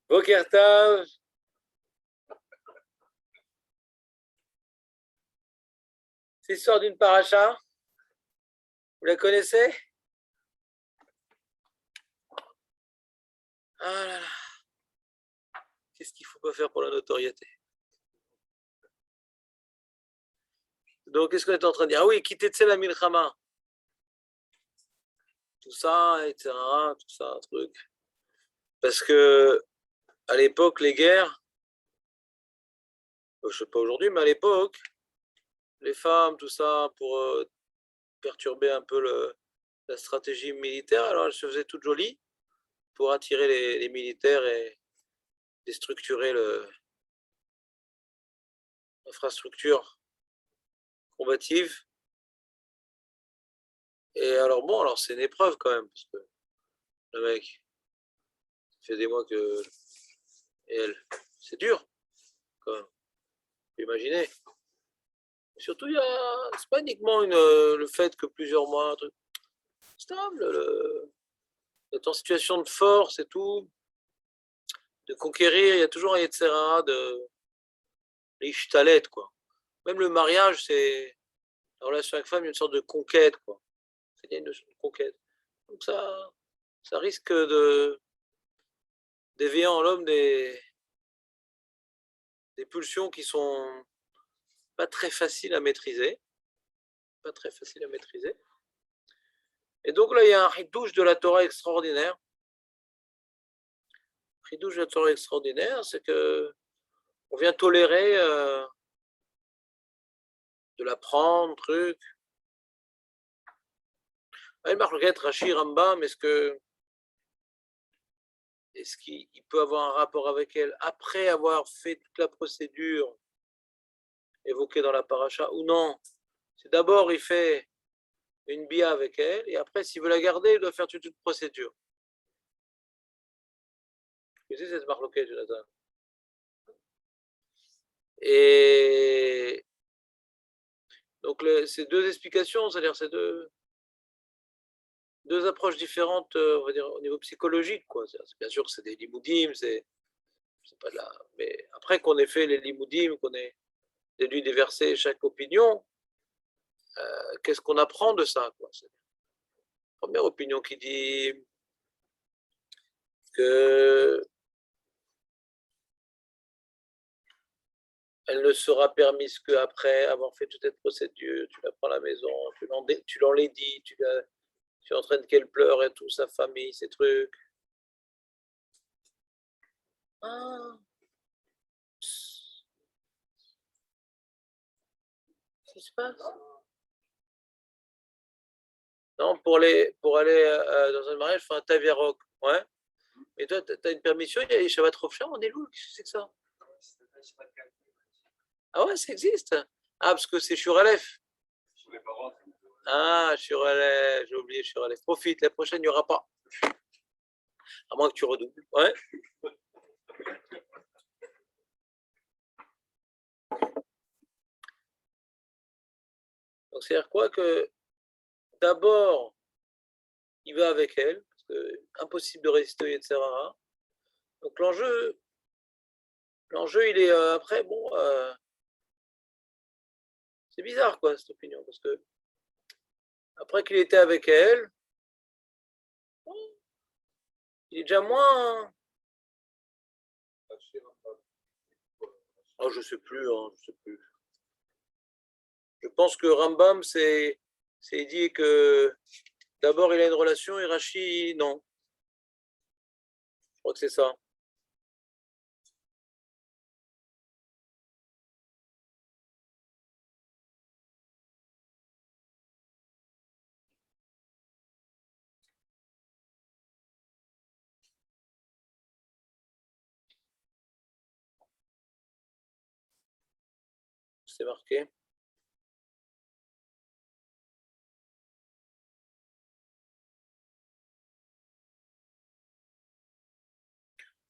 Boker Tov. C'est l'histoire d'une paracha. Vous la connaissez? Ah là là. Qu'est-ce qu'il ne faut pas faire pour la notoriété? Donc, qu'est-ce qu'on est en train de dire? Ah oui, quitter la milchama. Tout ça, etc. Tout ça, un truc. Parce que, à l'époque, les guerres, je ne sais pas aujourd'hui, mais à l'époque, les femmes, tout ça, pour perturber un peu la stratégie militaire, alors elles se faisaient toutes jolies pour attirer les militaires et déstructurer l'infrastructure combative. Et alors bon, alors c'est une épreuve quand même, parce que le mec, ça fait des mois que... Et elle, c'est dur, quand même, imaginez. Surtout, c'est pas uniquement le fait que plusieurs mois, un truc stable, d'être en situation de force et tout, de conquérir, il y a toujours un etc. de l'ishtalet, quoi. Même le mariage, c'est la relation avec femme, une sorte de conquête, quoi. C'est une notion de conquête. Donc ça risque d'éveiller en l'homme des pulsions qui sont pas très faciles à maîtriser. Pas très facile à maîtriser. Et donc là, il y a un chidouche de la Torah extraordinaire. Chidouche de la Torah extraordinaire, c'est que on vient tolérer de l'apprendre, truc. Elle marque le Rashi Rambam, est-ce qu'il peut avoir un rapport avec elle après avoir fait toute la procédure évoquée dans la paracha ou non? C'est d'abord il fait une bia avec elle et après s'il veut la garder, il doit faire toute une procédure. C'est cette marloquette, Jonathan. Et donc c'est deux explications, c'est-à-dire c'est deux approches différentes, on va dire au niveau psychologique, quoi. Bien sûr que c'est des limoudim, c'est pas de la. Mais après qu'on ait fait les limoudim, qu'on ait déduit des versets chaque opinion, qu'est-ce qu'on apprend de ça, quoi? C'est la première opinion qui dit que elle ne sera permise qu'après avoir fait toute cette procédure, tu la prends à la maison, tu l'enlaidis, tu entraînes qu'elle pleure et tout, sa famille, ses trucs. Ah, qu'est-ce qui se passe? Non, pour aller dans un mariage, il faut un taviarok. Ouais. Et toi, tu as une permission, il y a les Shabbat Rovcha, on est lourd, qu'est-ce que c'est que ça? Ah ouais, ça existe. Ah, parce que c'est sur Aleph. Ah, sur Aleph, j'ai oublié sur Aleph. Profite, la prochaine, il n'y aura pas. À moins que tu redoubles. Ouais. Donc, c'est-à-dire quoi que d'abord, il va avec elle, parce que impossible de résister, etc. Donc, l'enjeu, il est après, bon, c'est bizarre, quoi, cette opinion, parce que après qu'il était avec elle, il est déjà moins. Oh, je sais plus, hein, je sais plus. Je pense que Rambam, c'est dit que d'abord il a une relation et Rashi, non. Je crois que c'est ça. C'est marqué.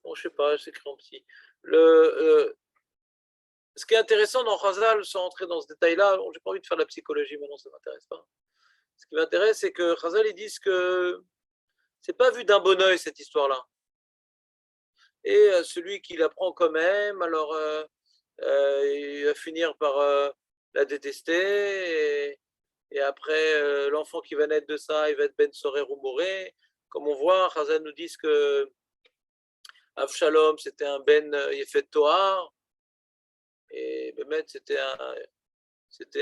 Bon, je sais pas, c'est écrit en petit. Ce qui est intéressant dans Chazal, sans entrer dans ce détail-là, j'ai pas envie de faire de la psychologie maintenant, ça m'intéresse pas. Ce qui m'intéresse, c'est que Chazal, ils disent que c'est pas vu d'un bon oeil cette histoire-là. et celui qui l'apprend quand même, alors il va finir par la détester, et après, l'enfant qui va naître de ça, il va être Ben Sorer ou Moré. Comme on voit, Chazal nous dit que Avshalom, c'était un Ben Yefet Toar, et Bémet, c'était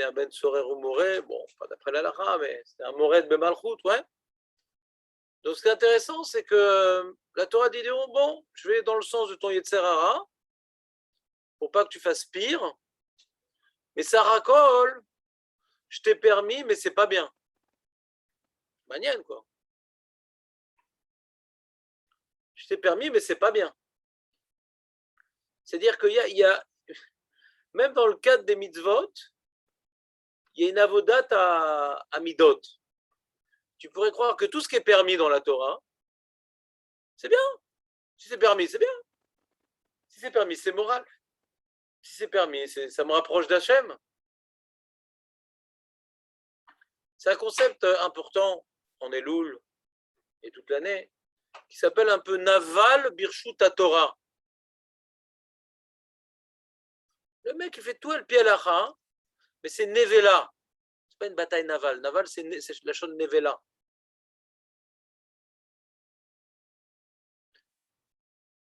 un Ben Sorer ou Moré, bon, pas d'après la Lara, mais c'était un Moré de Bemalchut, ouais. Donc, ce qui est intéressant, c'est que la Torah dit, bon, je vais dans le sens de ton Yetzer Hara, pour pas que tu fasses pire, mais ça racole, je t'ai permis, mais c'est pas bien. Manienne, quoi. Je t'ai permis, mais c'est pas bien. C'est-à-dire qu'il y a, même dans le cadre des mitzvot, il y a une avodat à midot. Tu pourrais croire que tout ce qui est permis dans la Torah, c'est bien. Si c'est permis, c'est bien. Si c'est permis, c'est moral. Si c'est permis, ça me rapproche d'Hachem. C'est un concept important en Elul et toute l'année qui s'appelle un peu Naval Birshut Torah. Le mec, il fait tout le pied à la mais c'est Nevela. C'est pas une bataille navale. Naval, c'est la chose de Nevela.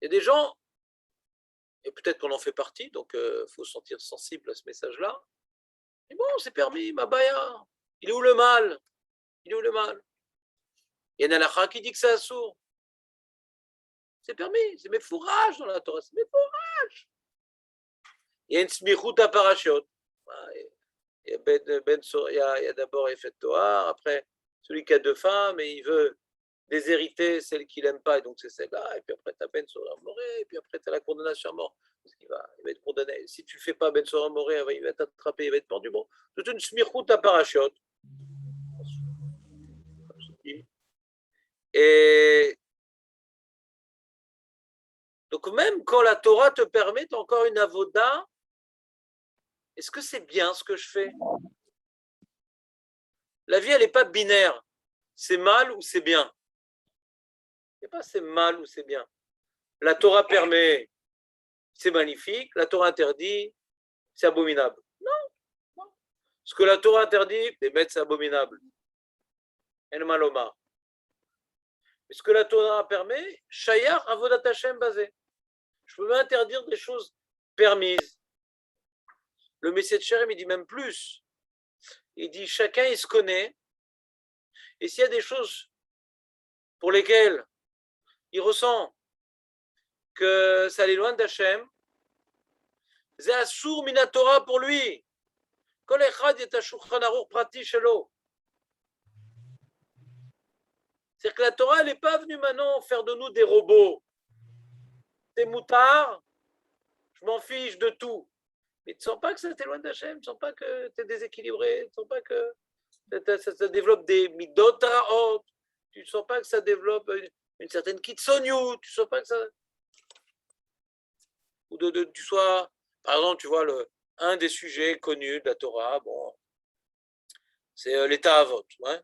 Il y a des gens, et peut-être qu'on en fait partie, donc il faut se sentir sensible à ce message-là. Mais bon, c'est permis, ma baya. Il est où le mal? Il est où le mal? Il y a une halakha qui dit que c'est assourd. C'est permis, c'est mes fourrages dans la Torah, c'est mes fourrages. Il y a une smichut à parachute. Il y a d'abord Efet Toar, après celui qui a 2 femmes et il veut déshériter celle qu'il n'aime pas, et donc c'est celle-là, et puis après tu as Ben Sora Moré, et puis après tu as la condamnation à mort, parce qu'il va être condamné. Si tu ne fais pas Ben Sora Moré, il va t'attraper, il va être pendu. Bon, toute une smichut à parachute. Et donc même quand la Torah te permet encore une avoda, est-ce que c'est bien ce que je fais? La vie, elle n'est pas binaire. C'est mal ou c'est bien. C'est pas c'est mal ou c'est bien. La Torah permet, c'est magnifique. La Torah interdit, c'est abominable. Non, non. Ce que la Torah interdit, les bêtes, c'est abominable. En maloma. Mais ce que la Torah permet, shayar avodat Hashem basé. Je peux m'interdire des choses permises. Le Messie de Sherem, il dit même plus. Il dit chacun, il se connaît. Et s'il y a des choses pour lesquelles il ressent que ça l'éloigne d'Hachem, c'est assour mina Torah pour lui. Kol echad est shulchan aruch prati shelo. C'est-à-dire que la Torah, elle n'est pas venue maintenant faire de nous des robots. T'es moutard, je m'en fiche de tout. Mais tu ne sens pas que ça t'éloigne d'Hachem, tu ne sens pas que tu es déséquilibré, tu ne sens pas que ça développe des midot raot, tu ne sens pas que ça développe une certaine kitsoniou, tu ne sens pas que ça... Ou tu sois... Par exemple, tu vois, un des sujets connus de la Torah, bon, c'est l'état avot. Ouais.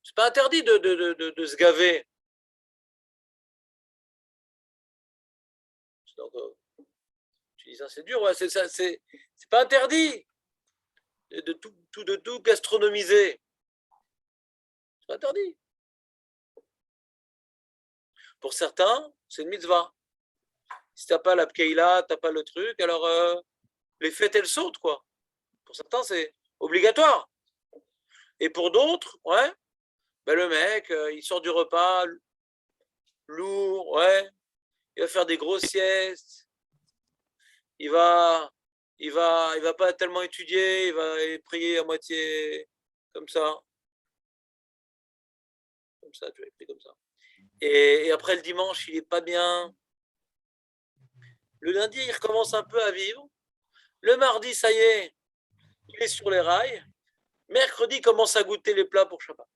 C'est pas interdit de se gaver. Donc, tu dis ça, c'est dur, ouais, c'est pas interdit de tout gastronomiser. C'est pas interdit. Pour certains, c'est une mitzvah. Si t'as pas la pkeila, t'as pas le truc, alors les fêtes, elles sautent, quoi. Pour certains, c'est obligatoire. Et pour d'autres, ouais, ben le mec, il sort du repas lourd, ouais, il va faire des grosses siestes, il va pas tellement étudier, il va prier à moitié comme ça. Comme ça, tu vas prier comme ça. Et après le dimanche, il est pas bien. Le lundi, il recommence un peu à vivre. Le mardi, ça y est, il est sur les rails. Mercredi, il commence à goûter les plats pour Shabbat.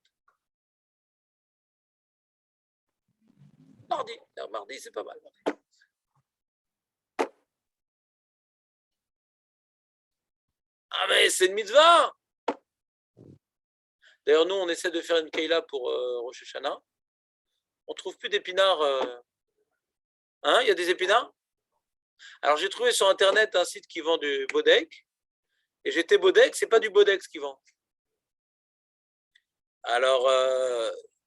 Mardi, c'est pas mal. Ah mais c'est une mitzvah. D'ailleurs, nous, on essaie de faire une keila pour Rosh Hashanah. On ne trouve plus d'épinards Hein, il y a des épinards? Alors, j'ai trouvé sur Internet un site qui vend du Bodek. Et j'étais Bodek, c'est pas du Bodek ce qu'ils vendent. Alors,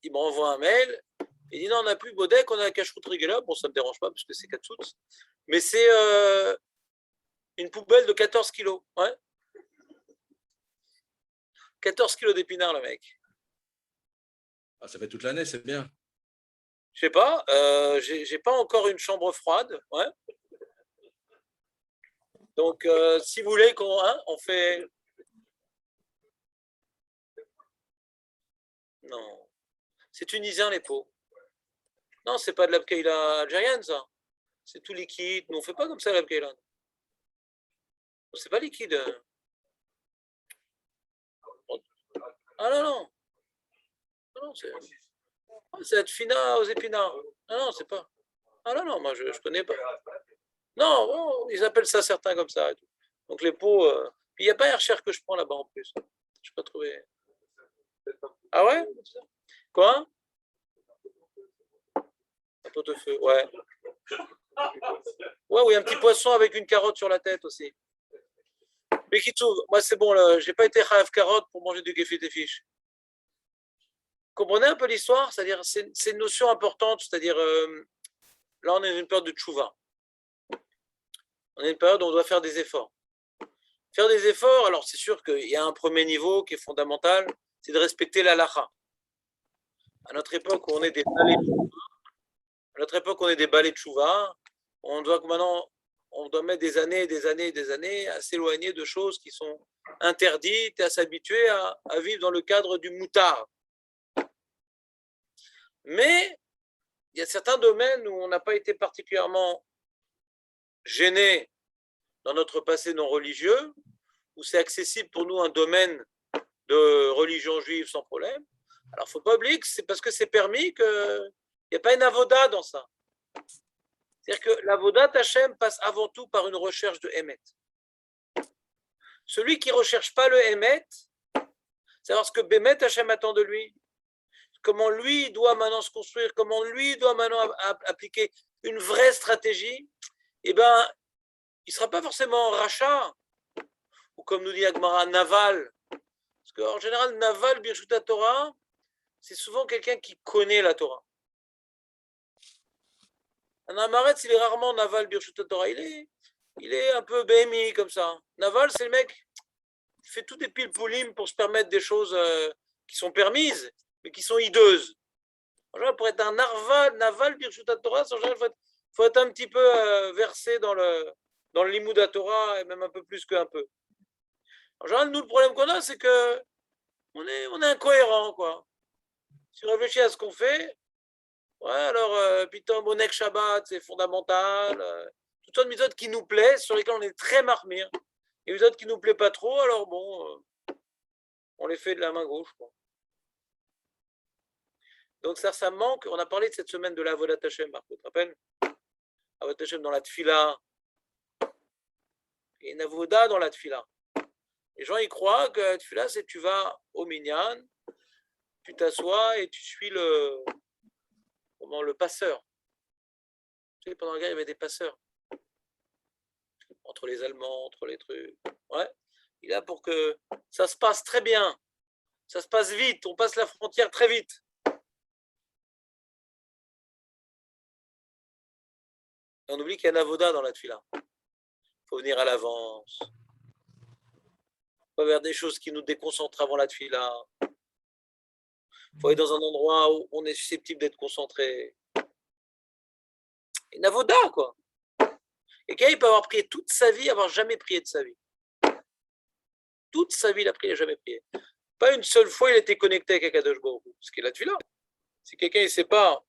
il m'envoie un mail. Il dit non, on n'a plus Bodek, on a la cache-route régulière. Bon, ça ne me dérange pas parce que c'est 4 sous. Mais c'est une poubelle de 14 kilos. Ouais. 14 kilos d'épinards, le mec. Ah, ça fait toute l'année, c'est bien. Je sais pas, j'ai pas encore une chambre froide. Ouais. Donc, si vous voulez qu'on on fait. Non. C'est tunisien, les pots. Non, c'est pas de l'abkeila algérienne, ça. C'est tout liquide. Nous, on fait pas comme ça, l'abkeila. C'est pas liquide. Ah non, non. Non, c'est la tfina aux épinards. Ah non, c'est pas. Ah non, non, moi, je connais pas. Non, oh, ils appellent ça certains comme ça. Et tout. Donc, les pots. Puis, il n'y a pas air cher que je prends là-bas en plus. Je n'ai pas trouvé. Ah ouais? Quoi? Un pot-au-feu, ouais. Ouais, oui, un petit poisson avec une carotte sur la tête aussi. Mais qui trouve, moi c'est bon, j'ai pas été Khaïf carotte pour manger du gefilte fish. Comprenez un peu l'histoire? C'est-à-dire, c'est une notion importante, c'est-à-dire, là on est dans une période de tchouva. On est dans une période où on doit faire des efforts. Faire des efforts, alors c'est sûr qu'il y a un premier niveau qui est fondamental, c'est de respecter la lacha. À notre époque où on est des balais de tchouva, à notre époque où on est des balais de tchouva, on doit maintenant, on doit mettre des années et des années et des années à s'éloigner de choses qui sont interdites et à s'habituer à vivre dans le cadre du moutard. Mais il y a certains domaines où on n'a pas été particulièrement gêné dans notre passé non religieux, où c'est accessible pour nous un domaine de religion juive sans problème. Alors, il ne faut pas oublier que c'est parce que c'est permis qu'il n'y a pas une avoda dans ça. C'est-à-dire que l'avoda Hachem passe avant tout par une recherche de Emet. Celui qui ne recherche pas le Emet, savoir ce que Bémet Hachem attend de lui, comment lui doit maintenant se construire, comment lui doit maintenant appliquer une vraie stratégie, eh bien, il ne sera pas forcément rachat, ou comme nous dit Agmara, naval. Parce qu'en général, naval, Birshut Torah, c'est souvent quelqu'un qui connaît la Torah. Un amaretz, il est rarement naval, Birshut Torah. Il est un peu BMI comme ça. Naval, c'est le mec qui fait tout des piles poulim pour se permettre des choses qui sont permises, mais qui sont hideuses. En général, pour être un naval, Birshut Torah, il faut être un petit peu versé dans le Limud Torah, et même un peu plus qu'un peu. En général, nous, le problème qu'on a, c'est que on est incohérent, quoi. Si on réfléchit à ce qu'on fait, ouais, alors, Pitom, Bonek Shabbat, c'est fondamental. Toutes sortes de méthodes qui nous plaisent, sur lesquelles on est très marmire. Et les méthodes qui ne nous plaisent pas trop, alors bon, on les fait de la main gauche, quoi. Donc ça manque. On a parlé de cette semaine de la Avodat Hashem, Marco, tu te rappelles? Avodat Hashem dans la Tfila. Il y a une Avoda dans la Tfila. Les gens y croient que la Tfila, c'est tu vas au Minyan, tu t'assois et tu suis le passeur. Tu sais, pendant la guerre, il y avait des passeurs. Entre les Allemands, entre les trucs. Ouais. Il est là pour que ça se passe très bien. Ça se passe vite. On passe la frontière très vite. Et on oublie qu'il y a un avoda dans la tefila. Il faut venir à l'avance. Il faut faire des choses qui nous déconcentrent avant la tefila. Il faut aller dans un endroit où on est susceptible d'être concentré. Une avoda, quoi. Et quelqu'un, il peut avoir prié toute sa vie, avoir jamais prié de sa vie. Toute sa vie, il a prié, il n'a jamais prié. Pas une seule fois, il était connecté avec Akadosh Baruch Hu. Ce qui est la tefila. Si quelqu'un ne sait pas,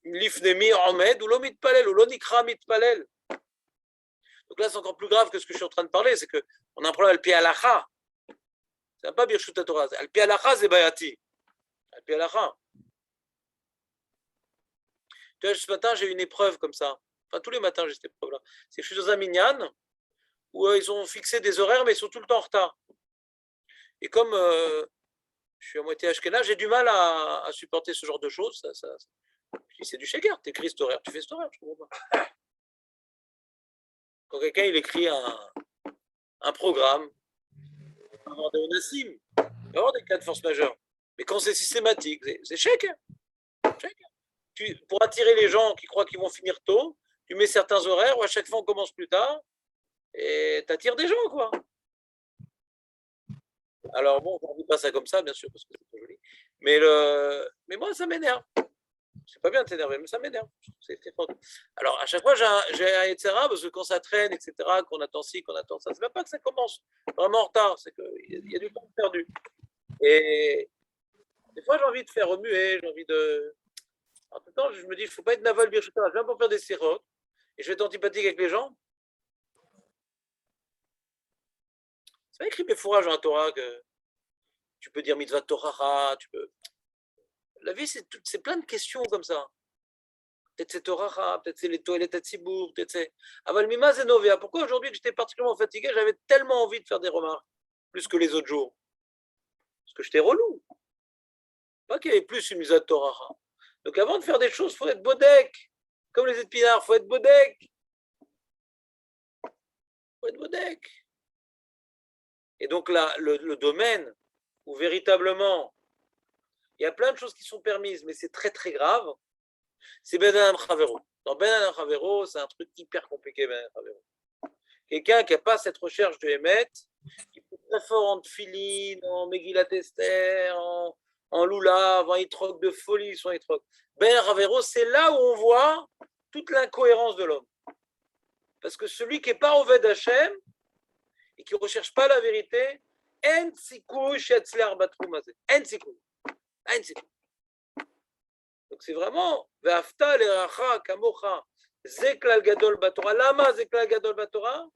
l'ifnemi Ahmed ou l'omit palel ou l'onikra mit palel. Donc là, c'est encore plus grave que ce que je suis en train de parler, c'est qu'on a un problème al-pi halacha. C'est pas Birshut Torah. Al-pi halacha, c'est bayati. Al-pi halacha. Tu vois, ce matin, j'ai eu une épreuve comme ça. Enfin, tous les matins, j'ai cette épreuve-là. C'est que je suis dans un minyan où ils ont fixé des horaires, mais ils sont tout le temps en retard. Et comme je suis à moitié ashkenaz, j'ai du mal à supporter ce genre de choses. Si c'est du shaker, tu écris cet horaire, tu fais cet horaire, je comprends pas. Quand quelqu'un il écrit un programme, il va avoir des onassim, il va avoir des cas de force majeure. Mais quand c'est systématique, c'est shaker. Pour attirer les gens qui croient qu'ils vont finir tôt, tu mets certains horaires où à chaque fois on commence plus tard et tu attires des gens, quoi. Alors bon, on ne dit pas ça comme ça, bien sûr, parce que c'est pas joli. Mais moi, ça m'énerve. C'est pas bien de s'énerver, mais ça m'énerve. Alors, à chaque fois, j'ai un etc. parce que quand ça traîne, etc., qu'on attend ci, qu'on attend ça, c'est même pas que ça commence vraiment en retard, c'est qu'il y a du temps perdu. Et des fois, j'ai envie de faire remuer, j'ai envie de. En tout temps, je me dis, il ne faut pas être naval birchota. Je viens pour faire des sirotes et je vais être antipathique avec les gens. C'est pas écrit mes fourrages dans la Torah que tu peux dire mitzvah Torah, tu peux. La vie, c'est plein de questions comme ça. Peut-être c'est Torah, peut-être c'est les toilettes à Tzibour, peut-être c'est. Aval Mima Zenovia. Pourquoi aujourd'hui que j'étais particulièrement fatigué, j'avais tellement envie de faire des remarques, plus que les autres jours? Parce que j'étais relou. Pas qu'il y avait plus une mitzvah Torah. Donc avant de faire des choses, il faut être bodek. Comme les épinards, il faut être bodek. Il faut être bodek. Et donc là, le domaine où véritablement il y a plein de choses qui sont permises, mais c'est très très grave, c'est Ben Adam Chavero. Dans Ben Adam Chavero, c'est un truc hyper compliqué, Ben Adam Chavero. Quelqu'un qui n'a pas cette recherche de Hémet, qui est très fort en Tfilin, en Megillat Esther, en Lulav, en Yitrok de folie, son Yitrok. Ben Adam Chavero, c'est là où on voit toute l'incohérence de l'homme. Parce que celui qui n'est pas Oved Hashem et qui ne recherche pas la vérité, En Tzikouy Shetzler Batrum Hazeh. En Tzikouy. En Tzikouy. Donc c'est vraiment Ve'afta l'eracha kamocha zeklal gadol batorah. Lama zeklal gadol batorah?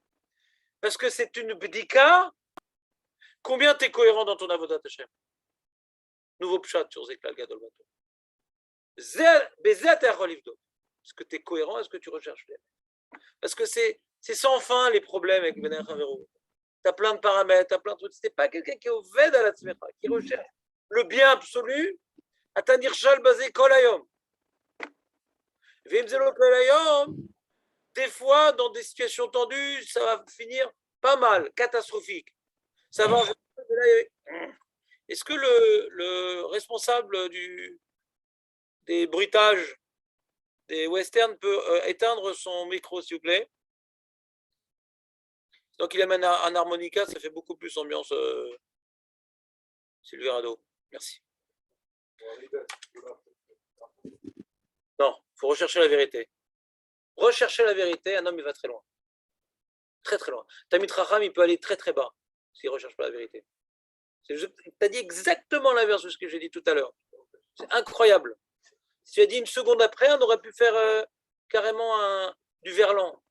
Parce que c'est une bdika. Combien tu es cohérent dans ton avodat Hashem? Nouveau pshat sur zeklal gadol batorah. Bezet erolivdo. Est-ce que tu es cohérent? Est-ce que tu recherches? Parce que c'est sans fin les problèmes avec Ben Chavero. Tu as plein de paramètres, tu as plein de trucs. Ce n'est pas quelqu'un qui est au ved à la tzmecha, qui recherche le bien absolu. Atanir shal basé kolayom. Vimzelo kolayom. Des fois, dans des situations tendues, ça va finir pas mal, catastrophique. Ça va. Est-ce que le responsable des bruitages des westerns peut éteindre son micro, s'il vous plaît? Donc, il amène un harmonica, ça fait beaucoup plus ambiance. Sylvie Rado. Merci. Non, il faut rechercher la vérité. Rechercher la vérité, un homme, il va très loin. Très, très loin. Tamid Raham, il peut aller très, très bas s'il ne recherche pas la vérité. Tu as dit exactement l'inverse de ce que j'ai dit tout à l'heure. C'est incroyable. Si tu as dit une seconde après, on aurait pu faire carrément du verlan.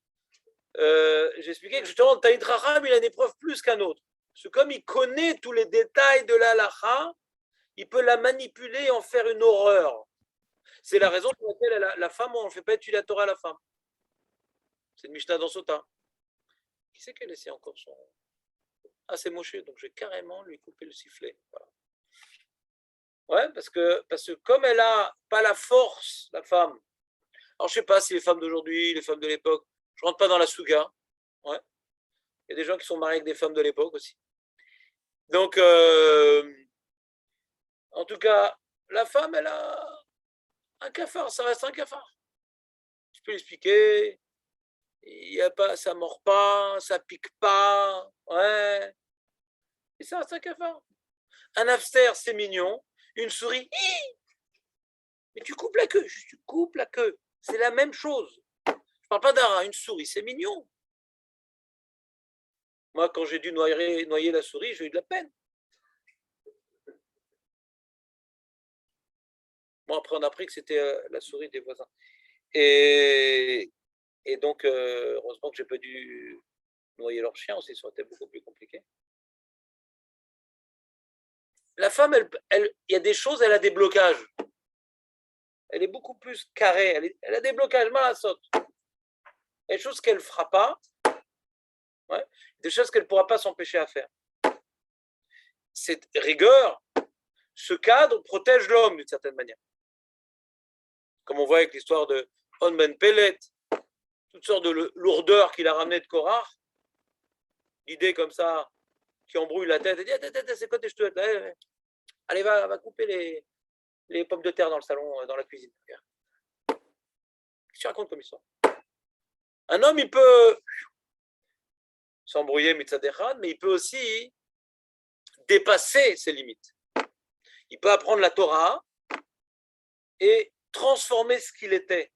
J'ai expliqué que justement, Tamid Raham, il a une épreuve plus qu'un autre. Parce que comme il connaît tous les détails de la halakha, il peut la manipuler et en faire une horreur. C'est la raison pour laquelle la femme, on ne fait pas étudier la Torah à la femme. C'est une Mishnah dans Sota. Qui c'est qu'elle essaie encore son. Ah, c'est Moshe, donc je vais carrément lui couper le sifflet. Voilà. Ouais, parce que comme elle n'a pas la force, la femme. Alors, je ne sais pas si les femmes d'aujourd'hui, les femmes de l'époque, je ne rentre pas dans la souga. Ouais. Il y a des gens qui sont mariés avec des femmes de l'époque aussi. Donc, en tout cas, la femme, elle a un cafard, ça reste un cafard. Je peux l'expliquer. Il y a pas, ça ne mord pas, ça ne pique pas. Ouais. Et ça reste un cafard. Un hamster, c'est mignon. Une souris, mais tu coupes la queue. Tu coupes la queue. C'est la même chose. Je ne parle pas d'un rat. Une souris, c'est mignon. Moi, quand j'ai dû noyer la souris, j'ai eu de la peine. Bon, après, on a appris que c'était la souris des voisins. Et donc, heureusement que j'ai pas dû noyer leur chien aussi, ça aurait été beaucoup plus compliqué. La femme, il y a des choses, elle a des blocages. Elle est beaucoup plus carrée. Elle a des blocages, mal à saute. Il y a des choses qu'elle ne fera pas. Ouais, des choses qu'elle ne pourra pas s'empêcher à faire. Cette rigueur, ce cadre protège l'homme d'une certaine manière. comme on voit avec l'histoire de On Ben Pellet, toutes sortes de lourdeurs qu'il a ramenées de Korach, l'idée comme ça, qui embrouille la tête, et dit, c'est quoi tes ch'touettes là? Allez, va couper les pommes de terre dans le salon, dans la cuisine. Qu'est-ce que tu racontes comme histoire? Un homme, il peut s'embrouiller, mitzadechad, mais il peut aussi dépasser ses limites. Il peut apprendre la Torah et transformer ce qu'il était.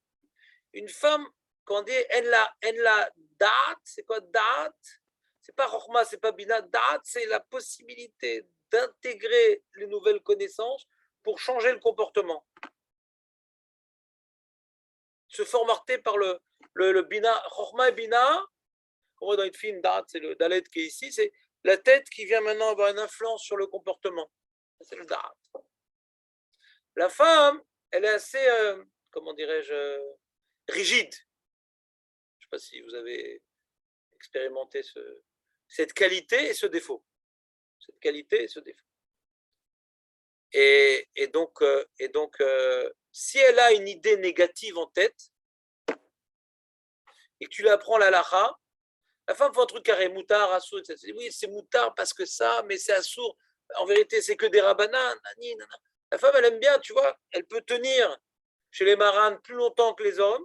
Une femme, quand on dit en la date, c'est quoi date? C'est pas Chokhmah, c'est pas Bina. Date, c'est la possibilité d'intégrer les nouvelles connaissances pour changer le comportement. Se formater par le Bina, Chokhmah et Bina. On voit dans une film, date, c'est le Dalet qui est ici, c'est la tête qui vient maintenant avoir une influence sur le comportement. C'est le date. La femme, elle est assez, comment dirais-je, rigide. Je ne sais pas si vous avez expérimenté cette qualité et ce défaut. Cette qualité et ce défaut. Et donc, si elle a une idée négative en tête, et que tu lui apprends la halakha, la femme fait un truc carré, moutard, assour, etc. Oui, c'est moutard parce que ça, mais c'est assour. En vérité, c'est que des rabanan. La femme, elle aime bien, tu vois, elle peut tenir chez les maranes plus longtemps que les hommes,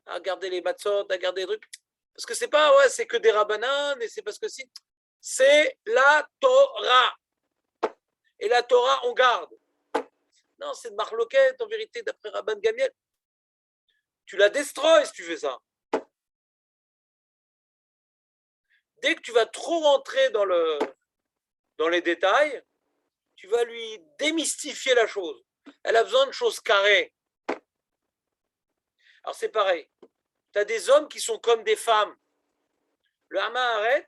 à garder les matzot, à garder les trucs. Parce que c'est pas, ouais, c'est que des rabanan, et c'est parce que si. C'est la Torah. Et la Torah, on garde. Non, c'est de marloquette, en vérité, d'après Rabban Gamiel. Tu la destroys si tu fais ça. Dès que tu vas trop rentrer dans les détails, tu vas lui démystifier la chose. Elle a besoin de choses carrées. Alors c'est pareil. Tu as des hommes qui sont comme des femmes. Le Hamaharet,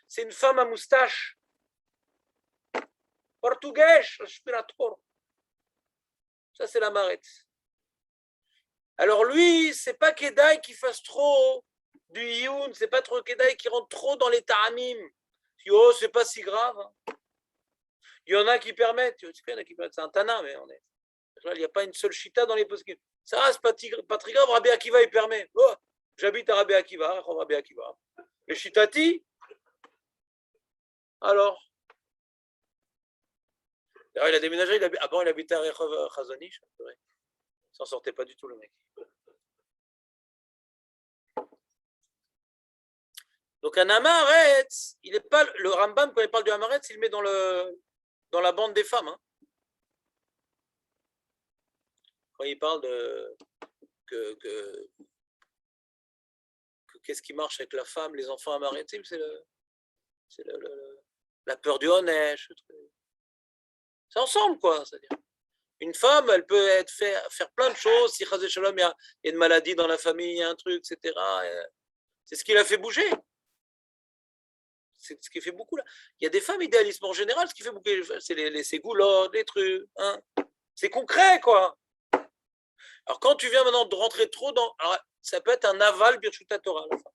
c'est une femme à moustache. Portugais, aspirator. Ça, c'est l'Hamaharet. Alors lui, c'est pas Kedaï qui fasse trop du Youn, c'est pas trop Kedaï qui rentre trop dans les Ta'amim. Oh, c'est pas si grave. Hein. Il y en a qui permettent, c'est un Tana, mais il n'y a pas une seule chita dans les poskim. Ça, c'est pas très grave, Rabbi Akiva, il permet. Oh, j'habite à Rabbi Akiva, Rabbi Akiva. Les chitati, alors. Alors, il a déménagé, avant il habitait à Rehov Chazonish. Il s'en sortait pas du tout, le mec. Donc un Hamaharetz, il est pas le Rambam quand il parle du Hamaharetz, il le met dans la bande des femmes. Hein. Quand il parle de qu'est-ce qui marche avec la femme, les enfants Hamaharetzim, c'est la peur du Honesh. C'est ensemble quoi, c'est-à-dire. Une femme, elle peut faire plein de choses. Si Chazé Shalom, il y a une maladie dans la famille, il y a un truc, etc. C'est ce qui l'a fait bouger. C'est ce qui fait beaucoup là. Il y a des femmes idéalistes en général, ce qui fait beaucoup, c'est les ségoulottes, les trucs. Hein. C'est concret, quoi. Alors quand tu viens maintenant de rentrer trop dans. Alors, ça peut être un aval Birchuta Torah, la femme.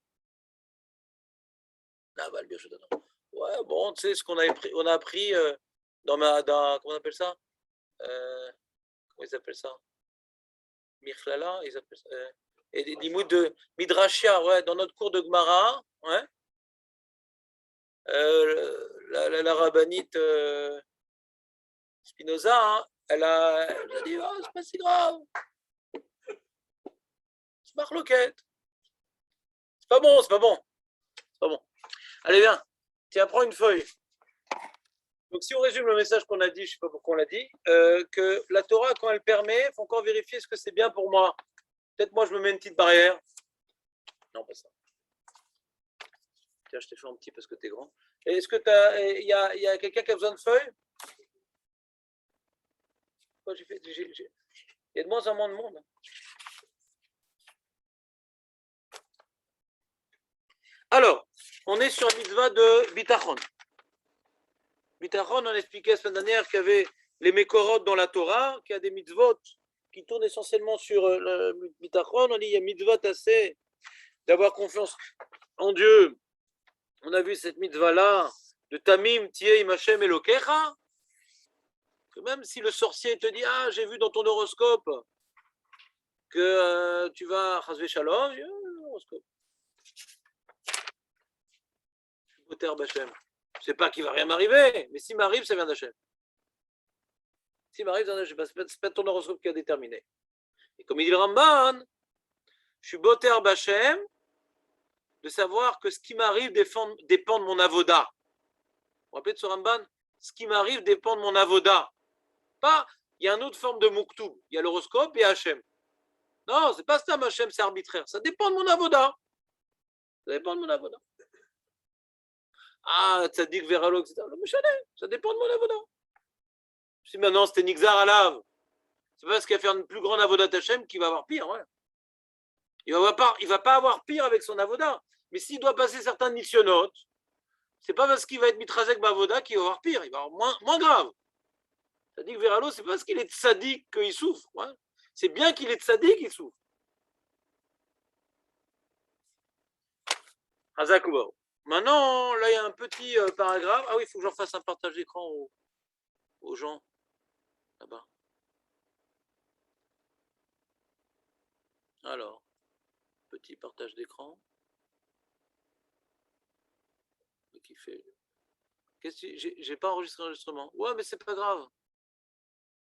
Aval Birchuta Torah. Ouais, bon, tu sais, ce qu'on a appris dans comment on appelle ça comment ils appellent ça Mirchlala, ils appellent ça. Et des limoutes de Midrashia, ouais, dans notre cours de Gemara, ouais. La rabbinite Spinoza, hein, elle a dit oh, c'est pas si grave. C'est marloquette. C'est pas bon, c'est pas bon. C'est pas bon. Allez, viens. Tiens, prends une feuille. Donc, si on résume le message qu'on a dit, je ne sais pas pourquoi on l'a dit, que la Torah, quand elle permet, il faut encore vérifier ce que c'est bien pour moi. Peut-être moi, je me mets une petite barrière. Non, pas ça. Tiens, je t'ai fait un petit parce que tu es grand. Est-ce que il y a quelqu'un qui a besoin de feuilles? Il y a de moins en moins de monde. Alors, on est sur la mitzvah de Bitachon. Bitachon, on expliquait la semaine dernière qu'il y avait les Mekorot dans la Torah, qu'il y a des mitzvot qui tournent essentiellement sur le Bitachon. On dit qu'il y a mitzvot assez d'avoir confiance en Dieu. On a vu cette mitzvah-là de Tamim, Tieh, Hashem, Elokecha. Que même si le sorcier te dit ah, j'ai vu dans ton horoscope que tu vas Chasvé Shalom, l'horoscope. Je suis Boter Bachem. Je ne sais pas qu'il ne va rien m'arriver, mais s'il m'arrive, ça vient d'Hachem. S'il m'arrive, ça vient d'Hachem. Ce n'est pas ton horoscope qui a déterminé. Et comme il dit le Ramban, je suis Boter Bachem de savoir que ce qui m'arrive dépend de mon avoda. Vous vous rappelez de ce Ramban? Ce qui m'arrive dépend de mon avoda. Pas, il y a une autre forme de Mouktoub. Il y a l'horoscope et Hachem. Non, c'est pas ça, Hachem, c'est arbitraire. Ça dépend de mon avoda. Ça dépend de mon avoda. Ah, Tzadik Veralo, etc. Ça dépend de mon avoda. Si maintenant c'était Nixar Alav, c'est pas parce qu'il va faire une plus grande avoda Hachem qu'il va avoir pire. Ouais. Il va pas avoir pire avec son avoda. Mais s'il doit passer certains nisyonotes, c'est pas parce qu'il va être mitrazek bavoda qu'il va avoir pire. Il va avoir moins grave. Tzadik Veralo, c'est pas parce qu'il est tzadik qu'il souffre. Ouais. C'est bien qu'il est tzadik qu'il souffre. Hazakouba. Maintenant, là, il y a un petit paragraphe. Ah oui, il faut que j'en fasse un partage d'écran aux gens là-bas. Alors, petit partage d'écran. Qui fait. Qu'est-ce que j'ai pas enregistré l'enregistrement? Ouais, mais c'est pas grave.